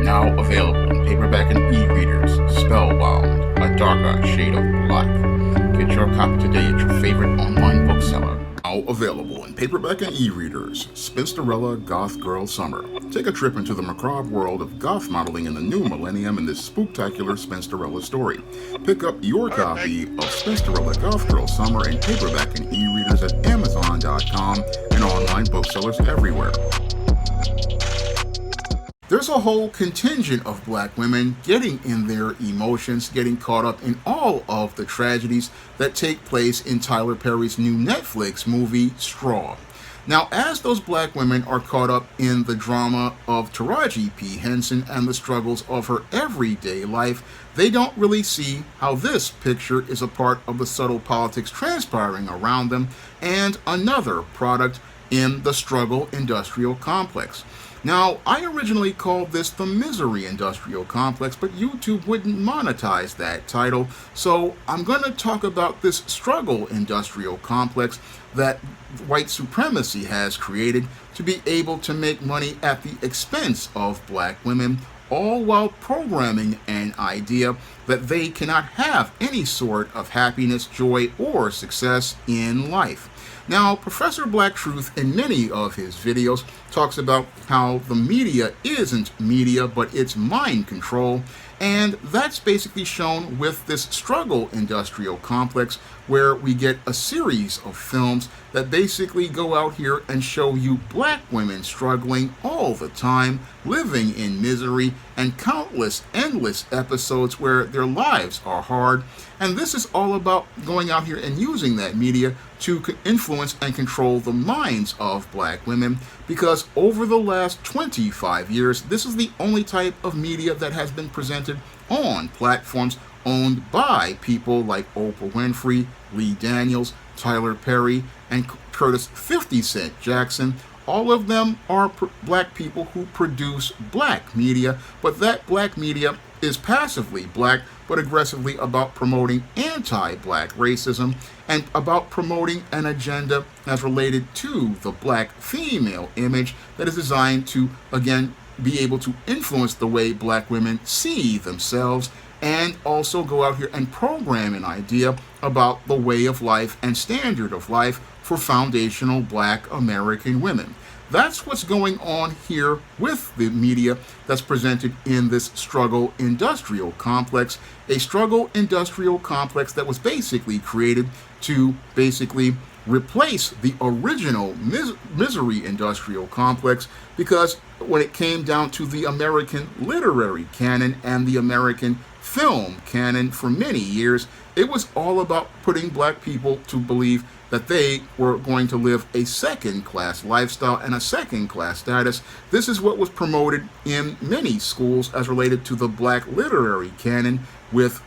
Now available in paperback and e-readers. Spellbound, a darker shade of black. Get your copy today at your favorite online bookseller. Now available in paperback and e-readers. Spinsterella Goth Girl Summer. Take a trip into the macabre world of goth modeling in the new millennium in this spooktacular Spinsterella story. Pick up your copy of Spinsterella Goth Girl Summer in paperback and e-readers at Amazon.com and online booksellers everywhere. There's a whole contingent of black women getting in their emotions, getting caught up in all of the tragedies that take place in Tyler Perry's new Netflix movie, Straw. Now, as those black women are caught up in the drama of Taraji P. Henson and the struggles of her everyday life, they don't really see how this picture is a part of the subtle politics transpiring around them and another product in the struggle industrial complex. Now, I originally called this the Misery Industrial Complex, but YouTube wouldn't monetize that title, so I'm going to talk about this struggle industrial complex that white supremacy has created to be able to make money at the expense of black women, all while programming an idea that they cannot have any sort of happiness, joy, or success in life. Now, Professor Black Truth, in many of his videos, talks about how the media isn't media, but it's mind control, and that's basically shown with this struggle industrial complex, where we get a series of films that basically go out here and show you black women struggling all the time, living in misery, and countless, endless episodes where their lives are hard. And this is all about going out here and using that media to influence and control the minds of black women, because over the last 25 years, this is the only type of media that has been presented on platforms owned by people like Oprah Winfrey, Lee Daniels, Tyler Perry, and Curtis 50 Cent Jackson. All of them are black people who produce black media, but that black media is passively black, but aggressively about promoting anti-black racism and about promoting an agenda as related to the black female image that is designed to, again, be able to influence the way black women see themselves, and also go out here and program an idea about the way of life and standard of life for foundational black American women. That's what's going on here with the media that's presented in this struggle industrial complex, a struggle industrial complex that was basically created to basically replace the original misery industrial complex, because when it came down to the American literary canon and the American film canon for many years, it was all about putting black people to believe that they were going to live a second-class lifestyle and a second-class status. This is what was promoted in many schools as related to the black literary canon, with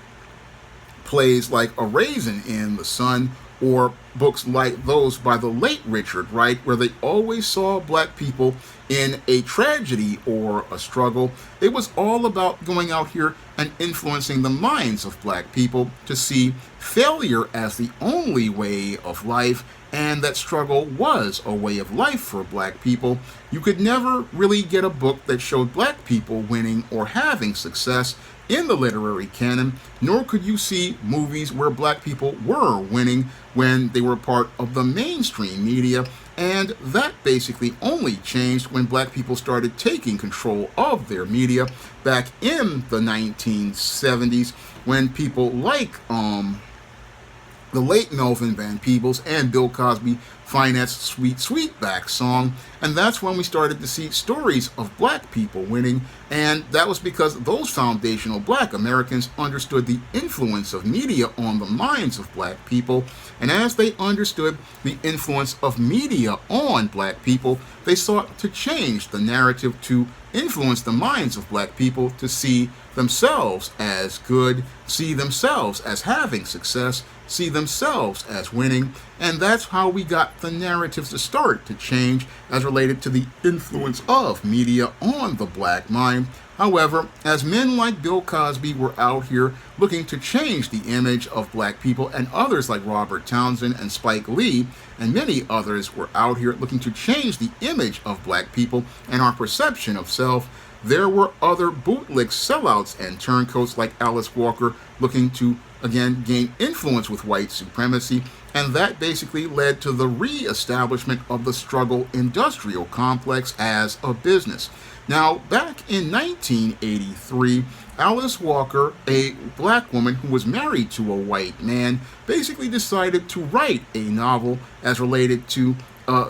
plays like A Raisin in the Sun, or books like those by the late Richard Wright, where they always saw black people in a tragedy or a struggle. It was all about going out here and influencing the minds of black people to see failure as the only way of life, and that struggle was a way of life for black people. You could never really get a book that showed black people winning or having success in the literary canon, nor could you see movies where black people were winning when they were part of the mainstream media. And that basically only changed when black people started taking control of their media back in the 1970s, when people like the late Melvin Van Peebles and Bill Cosby financed Sweet Sweetback song, and that's when we started to see stories of black people winning, and that was because those foundational black Americans understood the influence of media on the minds of black people, and as they understood the influence of media on black people, they sought to change the narrative to influence the minds of black people to see themselves as good, see themselves as having success, see themselves as winning, and that's how we got the narratives to start to change as related to the influence of media on the black mind. However, as men like Bill Cosby were out here looking to change the image of black people, and others like Robert Townsend and Spike Lee and many others were out here looking to change the image of black people and our perception of self, there were other bootleg sellouts and turncoats like Alice Walker looking to, again, gain influence with white supremacy, and that basically led to the re-establishment of the struggle industrial complex as a business. Now, back in 1983, Alice Walker, a black woman who was married to a white man, basically decided to write a novel as related to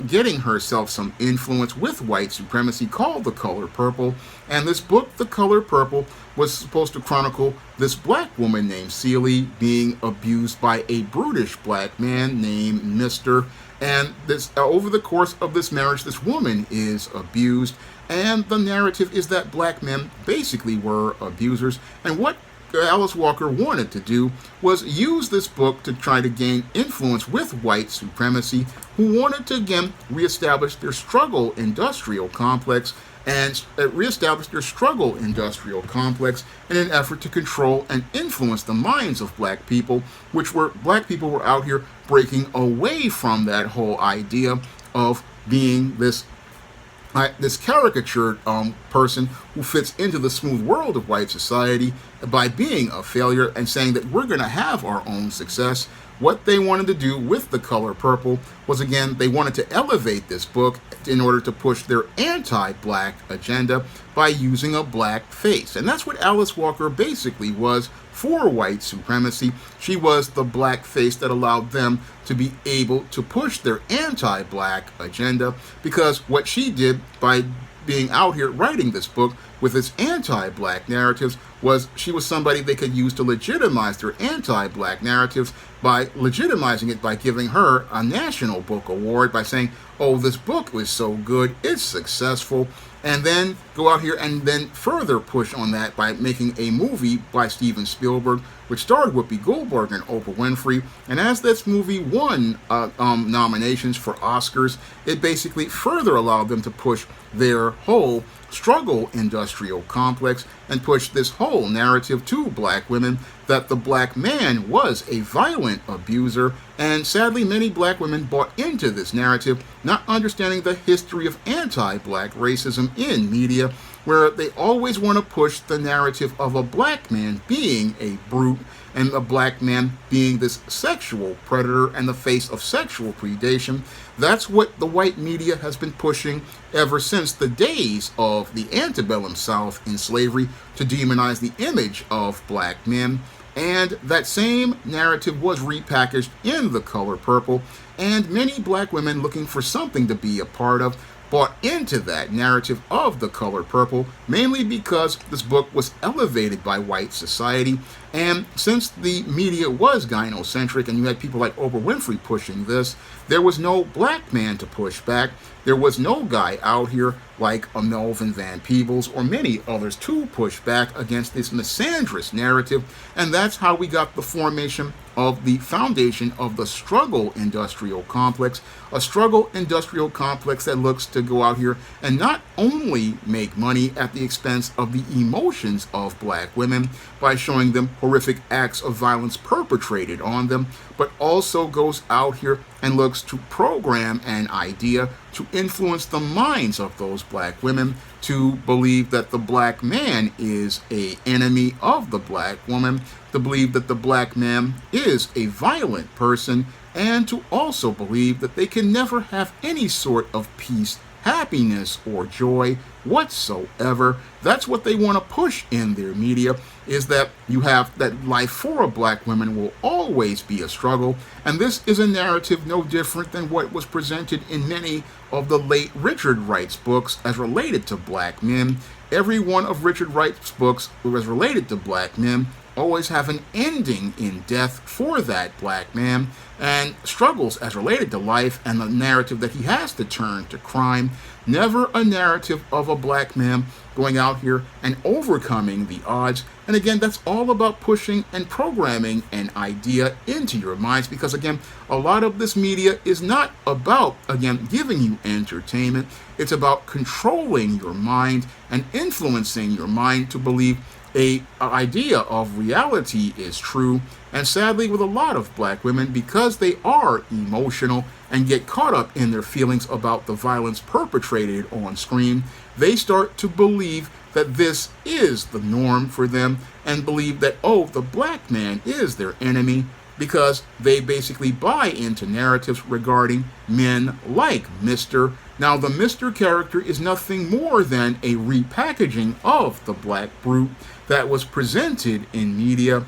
getting herself some influence with white supremacy called The Color Purple. And this book, The Color Purple, was supposed to chronicle this black woman named Celie being abused by a brutish black man named Mr. And this over the course of this marriage, this woman is abused. And the narrative is that black men basically were abusers. And what Alice Walker wanted to do was use this book to try to gain influence with white supremacy, who wanted to again reestablish their struggle industrial complex in an effort to control and influence the minds of black people, black people were out here breaking away from that whole idea of being this caricatured person who fits into the smooth world of white society by being a failure and saying that we're going to have our own success. What they wanted to do with The Color Purple was, again, they wanted to elevate this book in order to push their anti-black agenda by using a black face. And that's what Alice Walker basically was for white supremacy. She was the black face that allowed them to be able to push their anti-black agenda, because what she did by being out here writing this book with its anti-black narratives was she was somebody they could use to legitimize their anti-black narratives by legitimizing it by giving her a National Book Award by saying, oh, this book was so good, it's successful, and then go out here and then further push on that by making a movie by Steven Spielberg, which starred Whoopi Goldberg and Oprah Winfrey. And as this movie won nominations for Oscars, it basically further allowed them to push their whole struggle industrial complex and push this whole narrative to black women that the black man was a violent abuser. And sadly, many black women bought into this narrative, not understanding the history of anti-black racism in media, where they always want to push the narrative of a black man being a brute and a black man being this sexual predator and the face of sexual predation. That's what the white media has been pushing ever since the days of the antebellum South in slavery, to demonize the image of black men. And that same narrative was repackaged in The Color Purple, and many black women looking for something to be a part of bought into that narrative of The Color Purple, mainly because this book was elevated by white society. And since the media was gynocentric and you had people like Oprah Winfrey pushing this, there was no black man to push back. There was no guy out here like a Melvin Van Peebles or many others to push back against this misandrous narrative. And that's how we got the formation of the foundation of the struggle industrial complex, a struggle industrial complex that looks to go out here and not only make money at the expense of the emotions of black women by showing them horrific acts of violence perpetrated on them, but also goes out here and looks to program an idea to influence the minds of those black women to believe that the black man is an enemy of the black woman, to believe that the black man is a violent person, and to also believe that they can never have any sort of peace, happiness, or joy whatsoever. That's what they want to push in their media, is that you have that life for a black woman will always be a struggle. And this is a narrative no different than what was presented in many of the late Richard Wright's books as related to black men. Every one of Richard Wright's books as related to black men always have an ending in death for that black man, and struggles as related to life and the narrative that he has to turn to crime. Never a narrative of a black man going out here and overcoming the odds. And again, that's all about pushing and programming an idea into your minds, because again, a lot of this media is not about, again, giving you entertainment. It's about controlling your mind and influencing your mind to believe an idea of reality is true. And sadly, with a lot of black women, because they are emotional and get caught up in their feelings about the violence perpetrated on screen, they start to believe that this is the norm for them and believe that, oh, the black man is their enemy, because they basically buy into narratives regarding men like Mr. Now, the Mr. character is nothing more than a repackaging of the black brute that was presented in media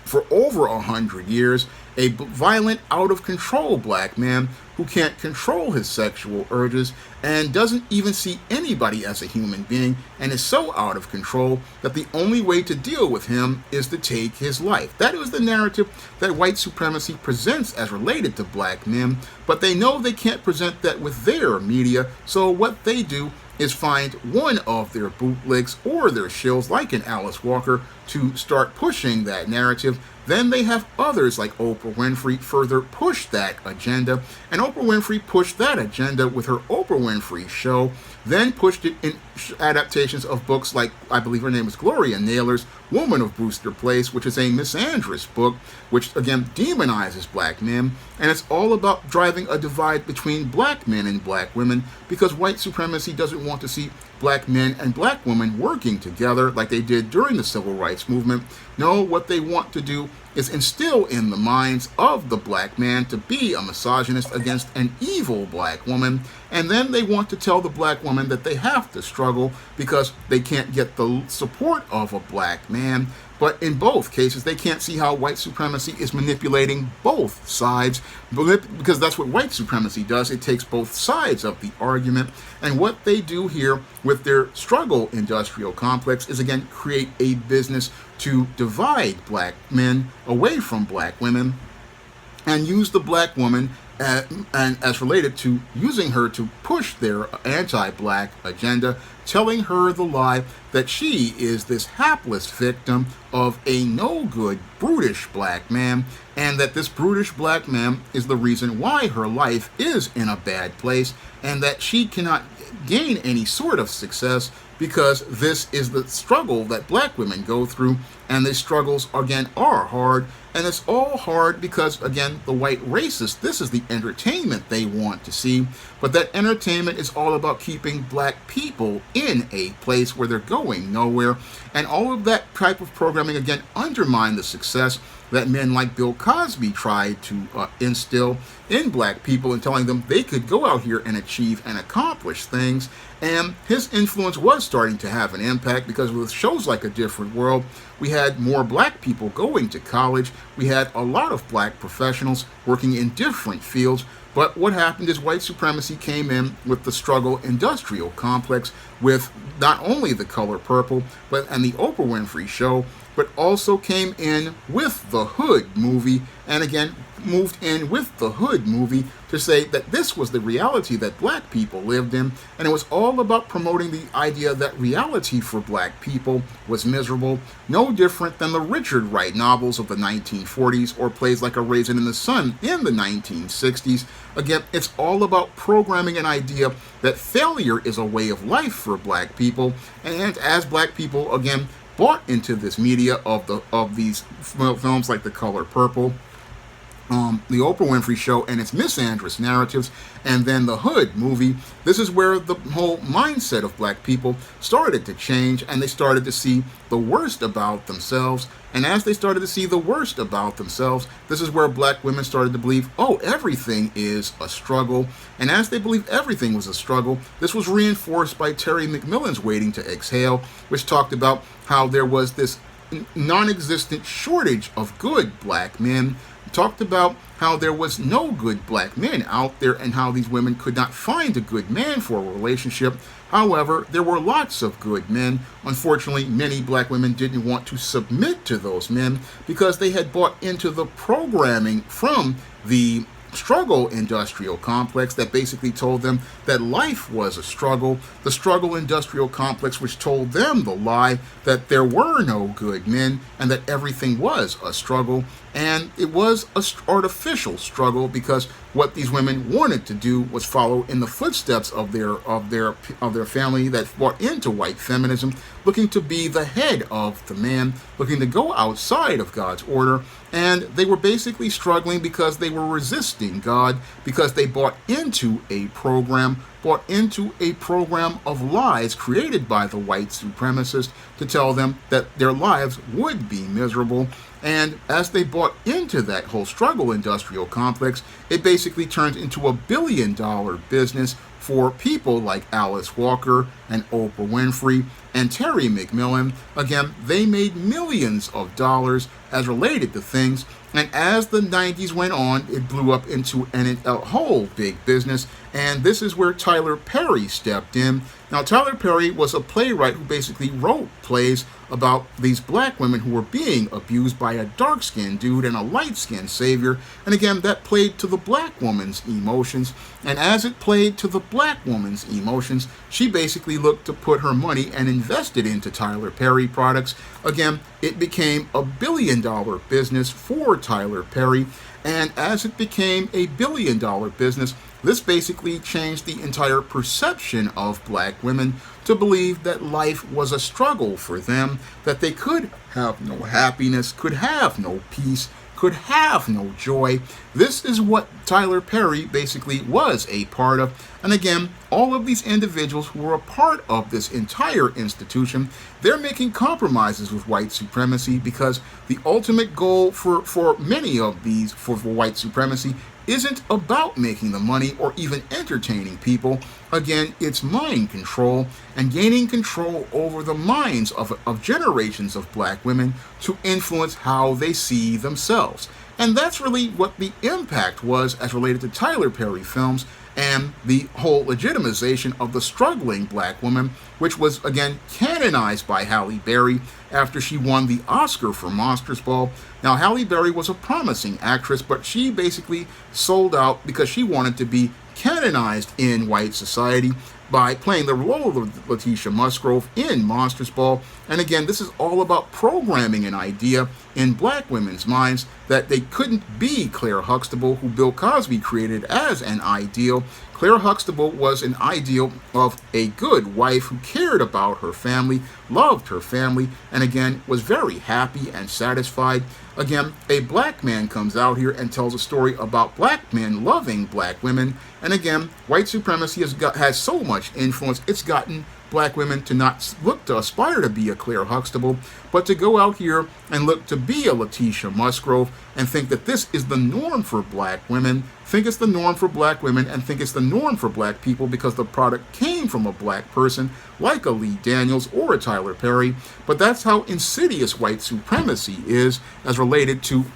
for over 100 years, a violent, out-of-control black man who can't control his sexual urges and doesn't even see anybody as a human being, and is so out of control that the only way to deal with him is to take his life. That is the narrative that white supremacy presents as related to black men, but they know they can't present that with their media, so what they do is find one of their bootlegs or their shills, like an Alice Walker, to start pushing that narrative. Then they have others like Oprah Winfrey further push that agenda, and Oprah Winfrey pushed that agenda with her Oprah Winfrey Show, then pushed it in adaptations of books like, I believe her name is Gloria Naylor's Woman of Brewster Place, which is a misandrist book, which again demonizes black men, and it's all about driving a divide between black men and black women, because white supremacy doesn't want to see black men and black women working together like they did during the civil rights movement. No, what they want to do is instill in the minds of the black man to be a misogynist against an evil black woman, and then they want to tell the black woman that they have to struggle because they can't get the support of a black man. But in both cases, they can't see how white supremacy is manipulating both sides, because that's what white supremacy does. It takes both sides of the argument. And what they do here with their struggle industrial complex is, again, create a business to divide black men away from black women and use the black woman and as related to using her to push their anti-black agenda, telling her the lie that she is this hapless victim of a no-good, brutish black man, and that this brutish black man is the reason why her life is in a bad place, and that she cannot gain any sort of success because this is the struggle that black women go through, and these struggles, again, are hard, and it's all hard because, again, the white racists, this is the entertainment they want to see, but that entertainment is all about keeping black people in a place where they're going nowhere, and all of that type of programming, again, undermine the success that men like Bill Cosby tried to instill in black people, and telling them they could go out here and achieve and accomplish things. And his influence was starting to have an impact, because with shows like A Different World, we had more black people going to college. We had a lot of black professionals working in different fields. But what happened is white supremacy came in with the struggle industrial complex, with not only The Color Purple and the Oprah Winfrey Show, but also came in with the Hood movie, and again moved in with the Hood movie to say that this was the reality that black people lived in, and it was all about promoting the idea that reality for black people was miserable, no different than the Richard Wright novels of the 1940s or plays like A Raisin in the Sun in the 1960s. Again, it's all about programming an idea that failure is a way of life for black people, and as black people, again, bought into this media of these films like The Color Purple, the Oprah Winfrey Show and its misandrist narratives, and then the Hood movie, this is where the whole mindset of black people started to change, and they started to see the worst about themselves. And as they started to see the worst about themselves, this is where black women started to believe, oh, everything is a struggle. And as they believed everything was a struggle, this was reinforced by Terry McMillan's Waiting to Exhale, which talked about how there was this non-existent shortage of good black men, talked about how there was no good black men out there and how these women could not find a good man for a relationship. However, there were lots of good men. Unfortunately, many black women didn't want to submit to those men because they had bought into the programming from the struggle industrial complex that basically told them that life was a struggle. The struggle industrial complex which told them the lie that there were no good men and that everything was a struggle. And it was an artificial struggle, because what these women wanted to do was follow in the footsteps of their family that bought into white feminism, looking to be the head of the man, looking to go outside of God's order. And they were basically struggling because they were resisting God, because they bought into a program bought into a program of lies created by the white supremacists to tell them that their lives would be miserable. And as they bought into that whole struggle industrial complex, it basically turned into a billion-dollar business for people like Alice Walker and Oprah Winfrey and Terry McMillan. Again, they made millions of dollars as related to things. And as the 90s went on, it blew up into a whole big business. And this is where Tyler Perry stepped in. Now, Tyler Perry was a playwright who basically wrote plays about these black women who were being abused by a dark-skinned dude and a light-skinned savior. And again, that played to the black woman's emotions. And as it played to the black woman's emotions, she basically looked to put her money and invest it into Tyler Perry products. Again, it became a billion-dollar business for Tyler Perry. And as it became a billion-dollar business, this basically changed the entire perception of black women to believe that life was a struggle for them, that they could have no happiness, could have no peace, could have no joy. This is what Tyler Perry basically was a part of. And again, all of these individuals who were a part of this entire institution, they're making compromises with white supremacy, because the ultimate goal for many of these, for white supremacy, isn't about making the money or even entertaining people. Again, it's mind control and gaining control over the minds of generations of black women to influence how they see themselves. And that's really what the impact was as related to Tyler Perry films and the whole legitimization of the struggling black woman, which was again canonized by Halle Berry after she won the Oscar for Monsters Ball. Now, Halle Berry was a promising actress, but she basically sold out because she wanted to be canonized in white society by playing the role of Letitia Musgrove in Monsters Ball. And again, this is all about programming an idea in black women's minds that they couldn't be Claire Huxtable, who Bill Cosby created as an ideal. Claire Huxtable was an ideal of a good wife who cared about her family, loved her family, and again, was very happy and satisfied. Again, a black man comes out here and tells a story about black men loving black women. And again, white supremacy has so much influence, it's gotten black women to not look to aspire to be a Claire Huxtable, but to go out here and look to be a Letitia Musgrove and think that this is the norm for black women, think it's the norm for black women, and think it's the norm for black people because the product came from a black person like a Lee Daniels or a Tyler Perry. But that's how insidious white supremacy is as related to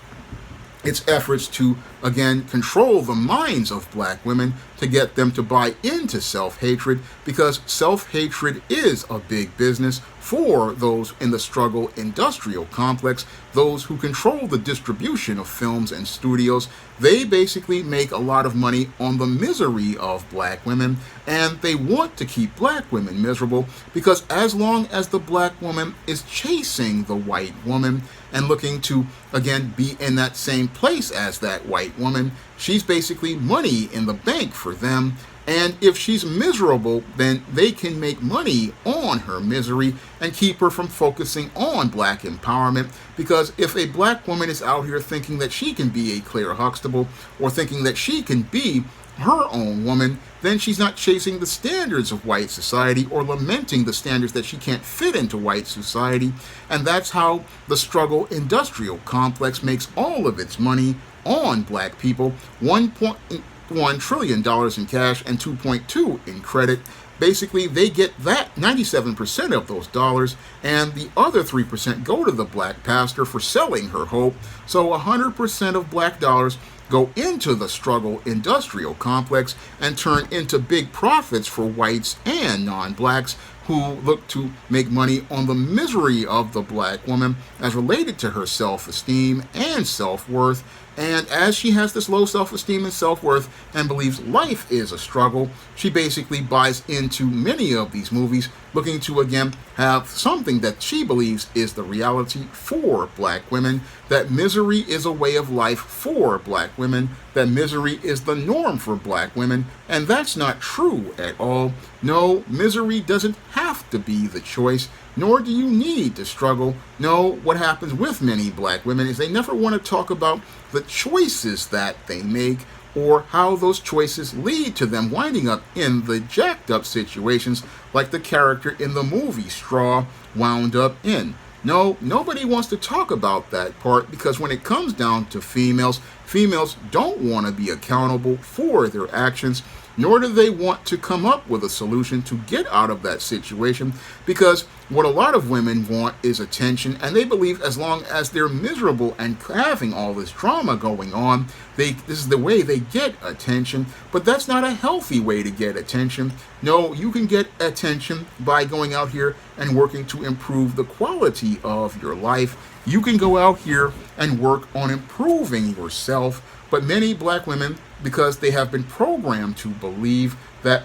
its efforts to, again, control the minds of black women to get them to buy into self-hatred, because self-hatred is a big business for those in the struggle industrial complex, those who control the distribution of films and studios. They basically make a lot of money on the misery of black women, and they want to keep black women miserable, because as long as the black woman is chasing the white woman and looking to, again, be in that same place as that white woman, she's basically money in the bank for them. And if she's miserable, then they can make money on her misery and keep her from focusing on black empowerment. Because if a black woman is out here thinking that she can be a Claire Huxtable or thinking that she can be her own woman, then she's not chasing the standards of white society or lamenting the standards that she can't fit into white society. And that's how the struggle industrial complex makes all of its money on black people. $1.1 trillion in cash and 2.2 in credit. Basically, they get that 97% of those dollars, and the other 3% go to the black pastor for selling her hope. So 100% of black dollars go into the struggle industrial complex and turn into big profits for whites and non-blacks who look to make money on the misery of the black woman as related to her self-esteem and self-worth. And as she has this low self-esteem and self-worth and believes life is a struggle, she basically buys into many of these movies, looking to, again, have something that she believes is the reality for black women, that misery is a way of life for black women, that misery is the norm for black women, and that's not true at all. No, misery doesn't have to be the choice, nor do you need to struggle. No, what happens with many black women is they never want to talk about the choices that they make. or how those choices lead to them winding up in the jacked up situations like the character in the movie Straw wound up in. No, nobody wants to talk about that part because when it comes down to females, females don't want to be accountable for their actions, nor do they want to come up with a solution to get out of that situation, because what a lot of women want is attention, and they believe as long as they're miserable and having all this drama going on, this is the way they get attention. But that's not a healthy way to get attention. No, you can get attention by going out here and working to improve the quality of your life. You can go out here and work on improving yourself. But many black women, because they have been programmed to believe that,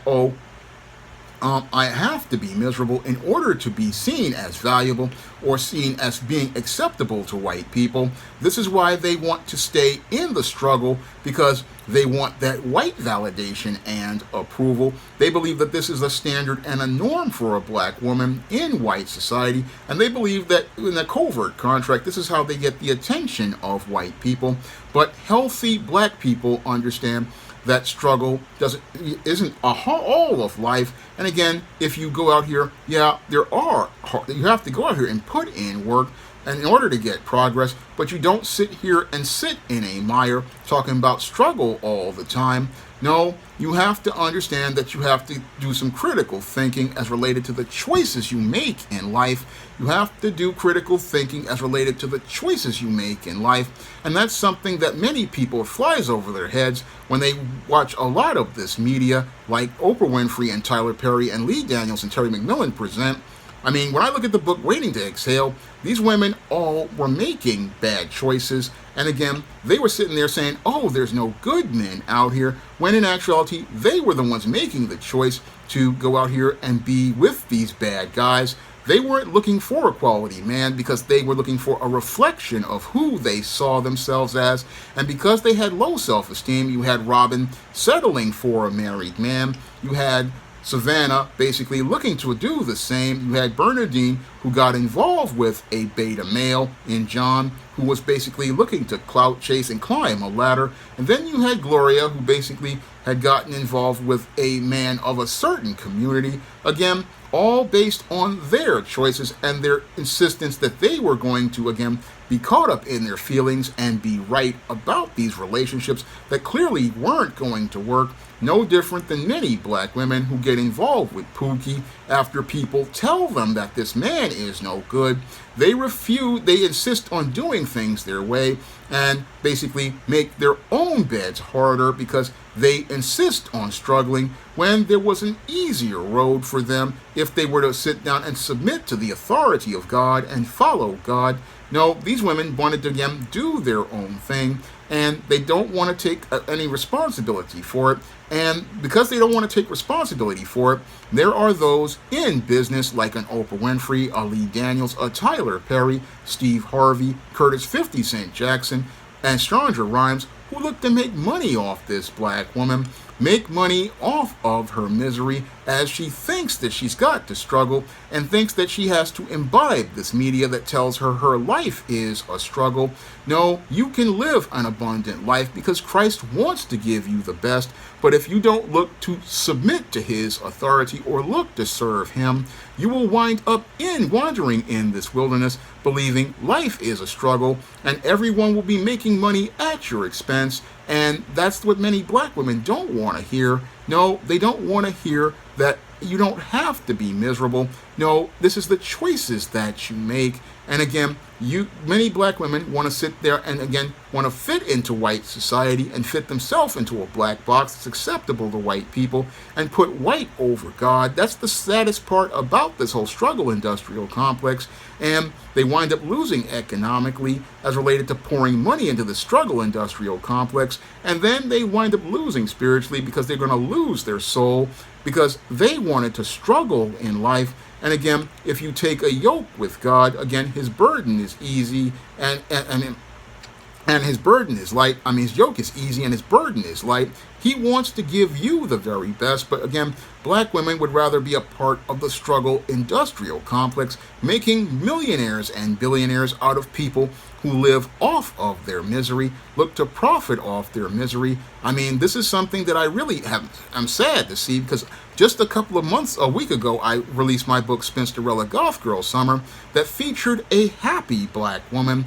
I have to be miserable in order to be seen as valuable or seen as being acceptable to white people. This is why they want to stay in the struggle, because they want that white validation and approval. They believe that this is a standard and a norm for a black woman in white society, and they believe that in a covert contract, this is how they get the attention of white people. But healthy black people understand that struggle isn't all of life. And again, if you go out here, you have to go out here and put in work and in order to get progress, but you don't sit here and sit in a mire talking about struggle all the time. No, you have to understand that you have to do some critical thinking as related to the choices you make in life. You have to do critical thinking as related to the choices you make in life. And that's something that many people flies over their heads when they watch a lot of this media, like Oprah Winfrey and Tyler Perry and Lee Daniels and Terry McMillan present. I mean, when I look at the book Waiting to Exhale, these women all were making bad choices. And again, they were sitting there saying, oh, there's no good men out here, when in actuality, they were the ones making the choice to go out here and be with these bad guys. They weren't looking for a quality man because they were looking for a reflection of who they saw themselves as. And because they had low self-esteem, you had Robin settling for a married man. You had Savannah basically looking to do the same. You had Bernadine, who got involved with a beta male in John, who was basically looking to clout chase and climb a ladder. And then you had Gloria, who basically had gotten involved with a man of a certain community. Again, all based on their choices and their insistence that they were going to, again, be caught up in their feelings and be right about these relationships that clearly weren't going to work. No different than many black women who get involved with Pookie after people tell them that this man is no good. They refuse, they insist on doing things their way and basically make their own beds harder because they insist on struggling when there was an easier road for them if they were to sit down and submit to the authority of God and follow God. No, these women wanted to, again, do their own thing, and they don't want to take any responsibility for it. And because they don't want to take responsibility for it, there are those in business like an Oprah Winfrey, a Lee Daniels, a Tyler Perry, Steve Harvey, Curtis 50 Cent Jackson, and Shonda Rhimes, who look to make money off this black woman, make money off of her misery as she thinks that she's got to struggle and thinks that she has to imbibe this media that tells her her life is a struggle. No, you can live an abundant life because Christ wants to give you the best, but if you don't look to submit to his authority or look to serve him, you will wind up wandering in this wilderness, believing life is a struggle and everyone will be making money at your expense. And that's what many black women don't want to hear. No, they don't want to hear that you don't have to be miserable. No, this is the choices that you make. And again, many black women want to sit there and again want to fit into white society and fit themselves into a black box that's acceptable to white people and put white over God. That's the saddest part about this whole struggle industrial complex. And they wind up losing economically as related to pouring money into the struggle industrial complex. And then they wind up losing spiritually because they're going to lose their soul because they wanted to struggle in life. And again, if you take a yoke with God, again, his burden is easy and his burden is light. I mean, his yoke is easy and his burden is light. He wants to give you the very best, but again, black women would rather be a part of the struggle industrial complex, making millionaires and billionaires out of people who live off of their misery, look to profit off their misery. I mean, this is something that I'm sad to see, because just a week ago, I released my book, Spinsterella Golf Girl Summer, that featured a happy black woman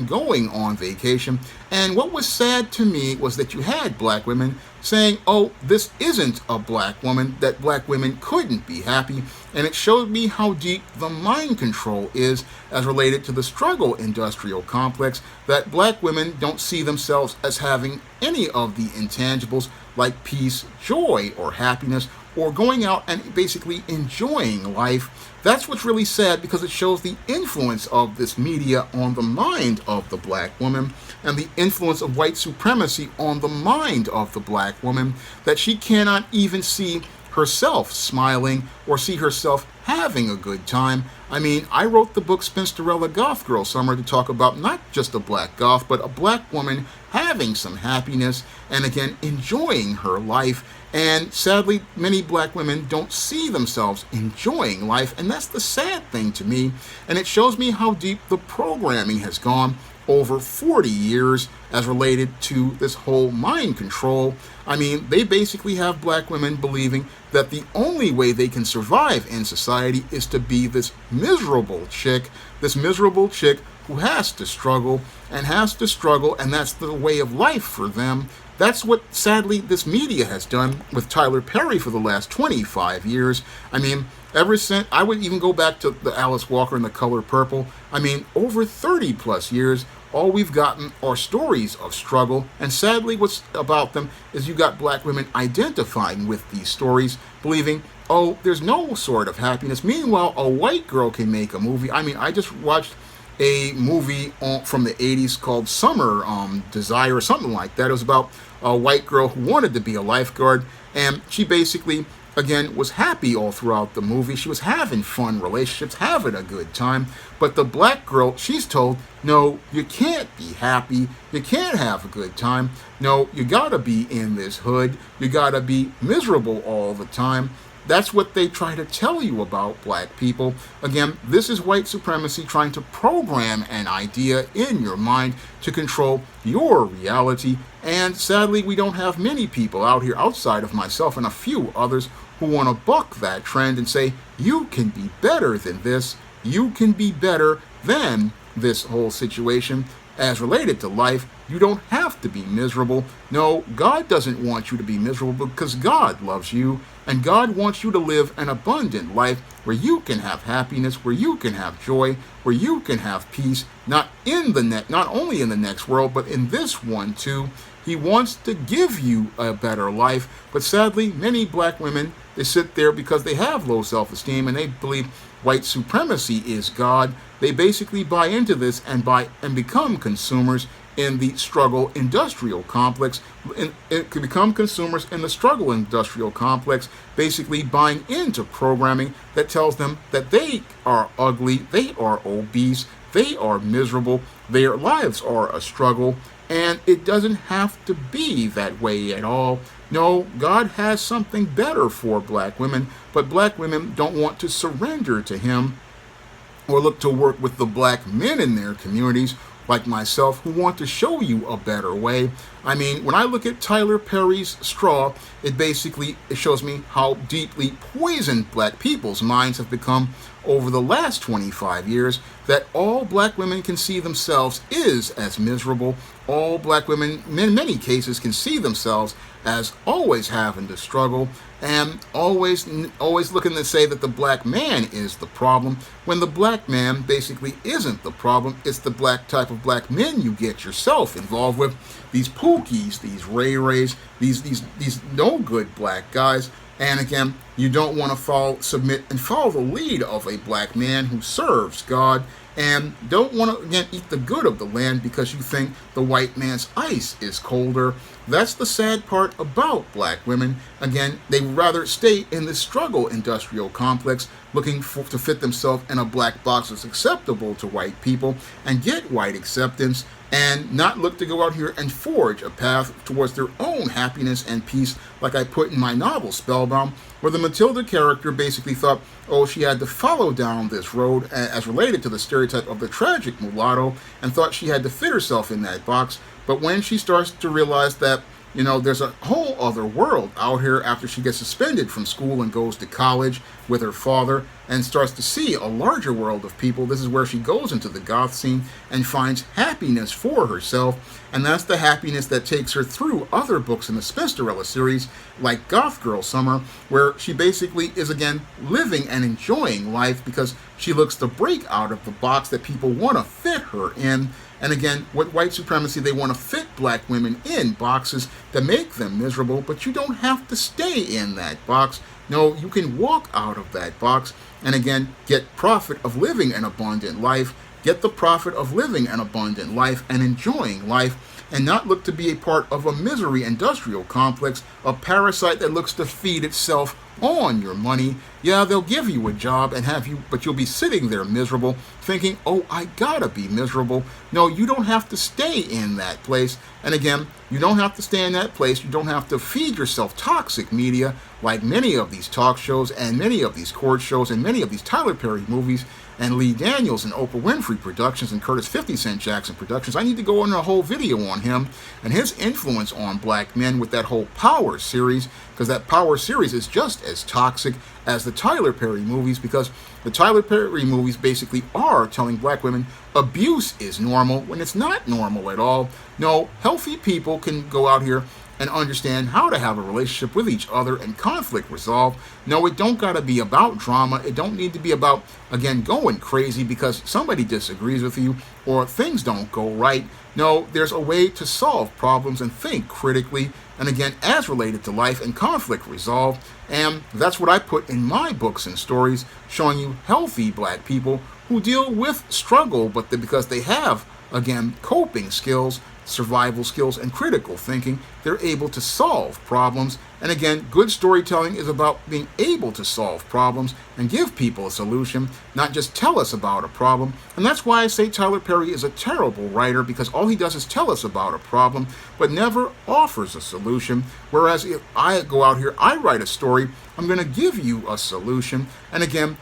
going on vacation. And what was sad to me was that you had black women saying, oh, this isn't a black woman, that black women couldn't be happy. And it showed me how deep the mind control is as related to the struggle industrial complex, that black women don't see themselves as having any of the intangibles like peace, joy, or happiness, or going out and basically enjoying life. That's what's really sad, because it shows the influence of this media on the mind of the black woman, and the influence of white supremacy on the mind of the black woman, that she cannot even see herself smiling or see herself having a good time. I mean, I wrote the book Spinsterella Golf Girl Summer to talk about not just a black golf, but a black woman having some happiness and again enjoying her life. And sadly, many black women don't see themselves enjoying life, and that's the sad thing to me. And it shows me how deep the programming has gone over 40 years as related to this whole mind control. I mean, they basically have black women believing that the only way they can survive in society is to be this miserable chick who has to struggle, and that's the way of life for them. That's what, sadly, this media has done with Tyler Perry for the last 25 years. I mean, ever since, I would even go back to the Alice Walker and The Color Purple. I mean, over 30 plus years, all we've gotten are stories of struggle, and sadly what's about them is you got black women identifying with these stories, believing, oh, there's no sort of happiness. Meanwhile, a white girl can make a movie. I mean, I just watched a movie from the 80s called Summer Desire or something like that. It was about a white girl who wanted to be a lifeguard, and she basically, again, was happy all throughout the movie. She was having fun relationships, having a good time. But the black girl, she's told, no, you can't be happy. You can't have a good time. No, you gotta be in this hood. You gotta be miserable all the time. That's what they try to tell you about black people. Again, this is white supremacy trying to program an idea in your mind to control your reality. And sadly, we don't have many people out here outside of myself and a few others who want to buck that trend and say, you can be better than this. You can be better than this whole situation as related to life. You don't have to be miserable. No, God doesn't want you to be miserable, because God loves you, and God wants you to live an abundant life where you can have happiness, where you can have joy, where you can have peace, not only in the next world, but in this one too. He wants to give you a better life, but sadly, many black women, they sit there because they have low self-esteem and they believe white supremacy is God. They basically buy into this and become consumers in the struggle industrial complex. It can become consumers in the struggle industrial complex, basically buying into programming that tells them that they are ugly, they are obese, they are miserable, their lives are a struggle, and it doesn't have to be that way at all. No, God has something better for black women, but black women don't want to surrender to Him or look to work with the black men in their communities like myself who want to show you a better way. I mean, when I look at Tyler Perry's Straw, it shows me how deeply poisoned black people's minds have become over the last 25 years, that all black women can see themselves is as miserable. All black women, in many cases, can see themselves as always having to struggle and always looking to say that the black man is the problem, when the black man basically isn't the problem. It's the type of black men you get yourself involved with. These pookies, these ray-rays, these no good black guys. And again, you don't want to submit and follow the lead of a black man who serves God, and don't want to, again, eat the good of the land because you think the white man's ice is colder. That's the sad part about black women. Again, they rather stay in the struggle industrial complex looking to fit themselves in a black box that's acceptable to white people and get white acceptance, and not look to go out here and forge a path towards their own happiness and peace, like I put in my novel Spellbound, where the Matilda character basically thought, oh, she had to follow down this road as related to the stereotype of the tragic mulatto, and thought she had to fit herself in that box. But when she starts to realize that, you know, there's a whole other world out here after she gets suspended from school and goes to college with her father and starts to see a larger world of people. This is where she goes into the goth scene and finds happiness for herself. And that's the happiness that takes her through other books in the Spinsterella series, like Goth Girl Summer, where she basically is again living and enjoying life because she looks to break out of the box that people want to fit her in. And again, with white supremacy, they want to fit black women in boxes that make them miserable, but you don't have to stay in that box. No, you can walk out of that box and again, get profit of living an abundant life, get the profit of living an abundant life and enjoying life, and not look to be a part of a misery industrial complex, a parasite that looks to feed itself on your money. Yeah, they'll give you a job and have you, but you'll be sitting there miserable, thinking, oh, I gotta be miserable. No, you don't have to stay in that place. And again, you don't have to stay in that place. You don't have to feed yourself toxic media like many of these talk shows and many of these court shows and many of these Tyler Perry movies and Lee Daniels and Oprah Winfrey Productions and Curtis 50 Cent Jackson Productions. I need to go on a whole video on him and his influence on black men with that whole Power series, because that Power series is just as toxic as the Tyler Perry movies, because the Tyler Perry movies basically are telling black women abuse is normal when it's not normal at all. No, healthy people can go out here and understand how to have a relationship with each other and conflict resolve. No, it don't gotta be about drama. It don't need to be about, again, going crazy because somebody disagrees with you or things don't go right. No, there's a way to solve problems and think critically, and again, as related to life and conflict resolve. And that's what I put in my books and stories, showing you healthy black people who deal with struggle, but because they have, again, coping skills, survival skills, and critical thinking, they're able to solve problems. And again, good storytelling is about being able to solve problems and give people a solution, not just tell us about a problem. And that's why I say Tyler Perry is a terrible writer, because all he does is tell us about a problem, but never offers a solution. Whereas if I go out here, I write a story, I'm going to give you a solution, and again,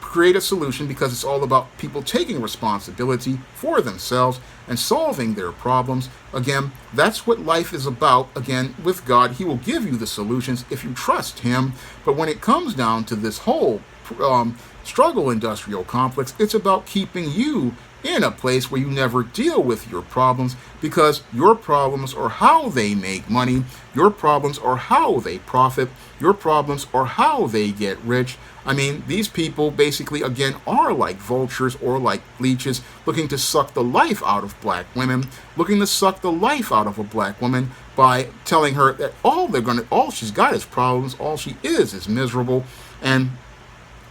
create a solution, because it's all about people taking responsibility for themselves and solving their problems. Again, that's what life is about. Again, with God, he will give you the solutions if you trust him. But when it comes down to this whole struggle industrial complex, it's about keeping you in a place where you never deal with your problems, because your problems are how they make money, your problems are how they profit, your problems are how they get rich. I mean, these people basically, again, are like vultures or like leeches, looking to suck the life out of black women, looking to suck the life out of a black woman by telling her that all she's got is problems, all she is miserable, and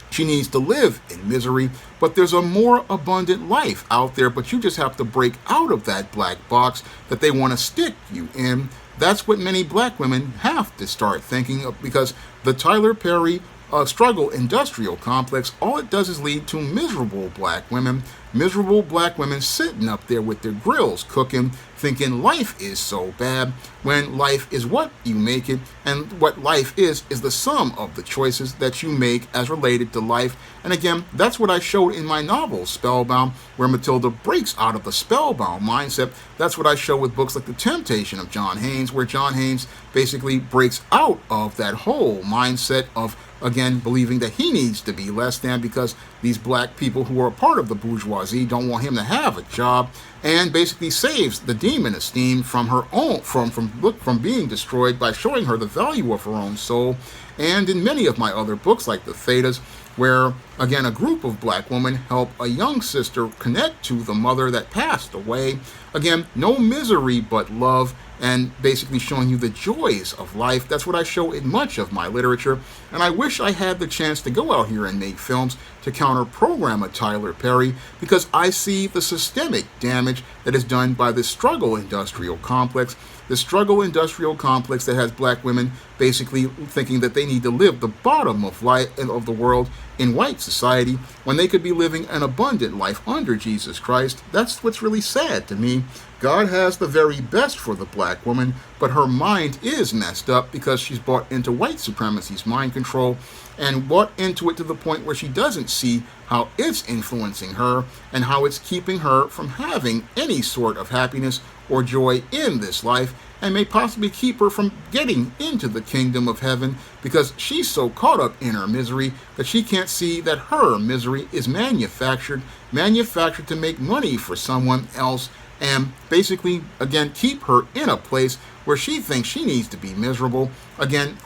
she needs to live in misery. But there's a more abundant life out there, but you just have to break out of that black box that they want to stick you in. That's what many black women have to start thinking of, because the Tyler Perry struggle industrial complex, all it does is lead to miserable black women sitting up there with their grills cooking, thinking life is so bad, when life is what you make it, and what life is the sum of the choices that you make as related to life. And again, that's what I showed in my novel Spellbound, where Matilda breaks out of the spellbound mindset. That's what I show with books like The Temptation of John Haynes, where John Haynes basically breaks out of that whole mindset of, again, believing that he needs to be less than because these black people who are a part of the bourgeoisie don't want him to have a job, and basically saves the demon esteem from her own from being destroyed by showing her the value of her own soul. And in many of my other books, like The Thetas, where again a group of black women help a young sister connect to the mother that passed away. Again, no misery but love, and basically showing you the joys of life. That's what I show in much of my literature, and I wish I had the chance to go out here and make films to counter-program a Tyler Perry, because I see the systemic damage that is done by this struggle industrial complex, the struggle industrial complex that has black women basically thinking that they need to live the bottom of life and of the world in white society when they could be living an abundant life under Jesus Christ. That's what's really sad to me. God has the very best for the black woman, but her mind is messed up because she's bought into white supremacy's mind control and bought into it to the point where she doesn't see how it's influencing her and how it's keeping her from having any sort of happiness or joy in this life, and may possibly keep her from getting into the kingdom of heaven because she's so caught up in her misery that she can't see that her misery is manufactured to make money for someone else, and basically, again, keep her in a place where she thinks she needs to be miserable. Again,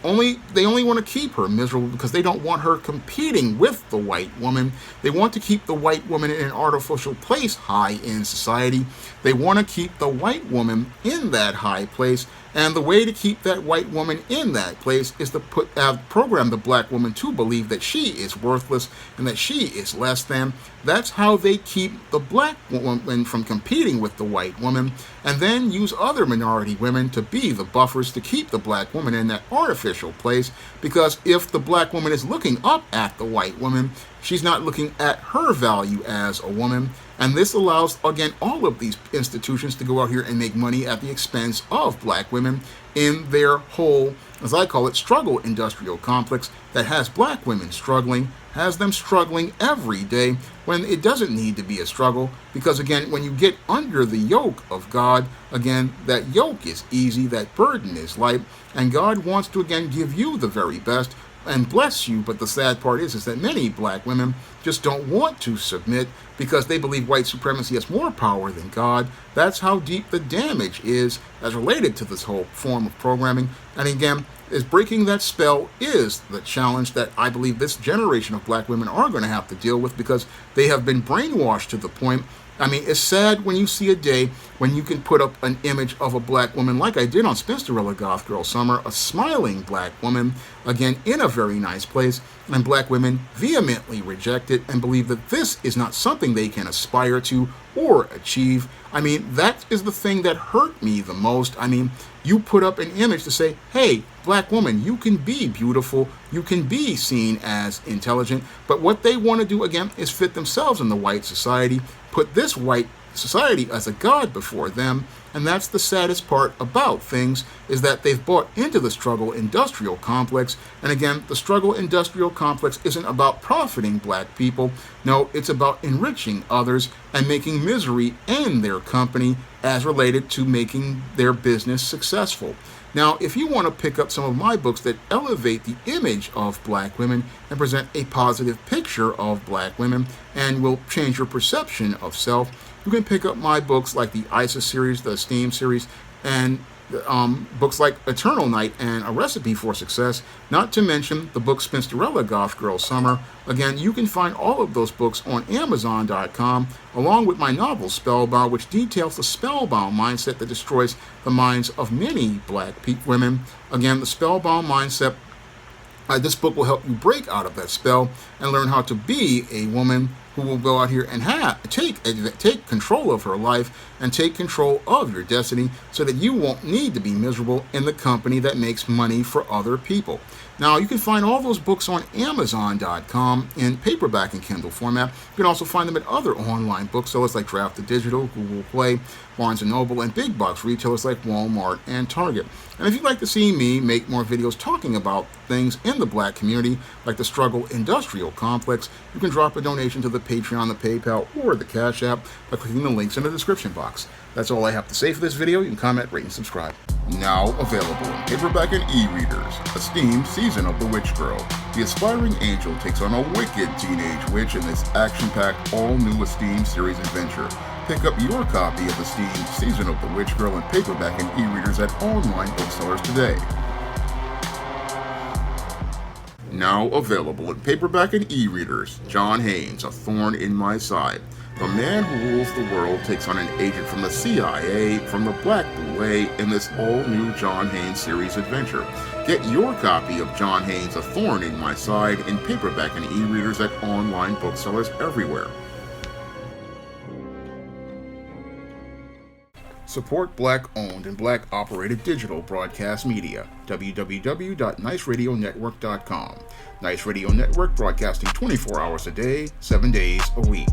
they only want to keep her miserable because they don't want her competing with the white woman. They want to keep the white woman in an artificial place high in society. They want to keep the white woman in that high place, and the way to keep that white woman in that place is to program the black woman to believe that she is worthless and that she is less than. That's how they keep the black woman from competing with the white woman, and then use other minority women to be the buffers to keep the black woman in that artificial place, because if the black woman is looking up at the white woman, she's not looking at her value as a woman. And this allows, again, all of these institutions to go out here and make money at the expense of black women in their whole, as I call it, struggle industrial complex that has black women struggling, has them struggling every day when it doesn't need to be a struggle. Because again, when you get under the yoke of God, again, that yoke is easy, that burden is light, and God wants to again give you the very best and bless you. But the sad part is that many black women just don't want to submit because they believe white supremacy has more power than God. That's how deep the damage is as related to this whole form of programming. And again, is breaking that spell is the challenge that I believe this generation of black women are going to have to deal with, because they have been brainwashed to the point. I mean, it's sad when you see a day when you can put up an image of a black woman like I did on Spinsterella Goth Girl Summer, a smiling black woman, again, in a very nice place, and black women vehemently reject it and believe that this is not something they can aspire to or achieve. I mean, that is the thing that hurt me the most. I mean, you put up an image to say, hey, black woman, you can be beautiful, you can be seen as intelligent, but what they want to do, again, is fit themselves in the white society, put this white society as a god before them. And that's the saddest part about things, is that they've bought into the struggle industrial complex. And again, the struggle industrial complex isn't about profiting black people. No, it's about enriching others and making misery in their company as related to making their business successful. Now, if you want to pick up some of my books that elevate the image of black women and present a positive picture of black women and will change your perception of self, you can pick up my books like the ISIS series, the Esteem series, and books like Eternal Night and A Recipe for Success, not to mention the book Spinsterella Goth Girl Summer. Again, you can find all of those books on Amazon.com, along with my novel Spellbound, which details the spellbound mindset that destroys the minds of many black women. Again, the spellbound mindset. This book will help you break out of that spell and learn how to be a woman who will go out here and take control of her life and take control of your destiny, so that you won't need to be miserable in the company that makes money for other people. Now, you can find all those books on Amazon.com in paperback and Kindle format. You can also find them at other online booksellers like Draft Digital, Google Play, Barnes & Noble, and big box retailers like Walmart and Target. And if you'd like to see me make more videos talking about things in the black community, like the struggle industrial complex, you can drop a donation to the Patreon, the PayPal, or the Cash App by clicking the links in the description box. That's all I have to say for this video. You can comment, rate, and subscribe. Now available in paperback and e-readers, Esteem Season of the Witch Girl. The aspiring angel takes on a wicked teenage witch in this action-packed, all-new Esteem series adventure. Pick up your copy of Esteem Season of the Witch Girl in paperback and e-readers at online booksellers today. Now available in paperback and e-readers, John Haynes, A Thorn in My Side. The man who rules the world takes on an agent from the CIA, from the Black Boule, in this all-new John Haynes series adventure. Get your copy of John Haynes' A Thorn in My Side in paperback and e-readers at online booksellers everywhere. Support Black-owned and Black-operated digital broadcast media. www.niceradionetwork.com. Nice Radio Network, broadcasting 24 hours a day, 7 days a week.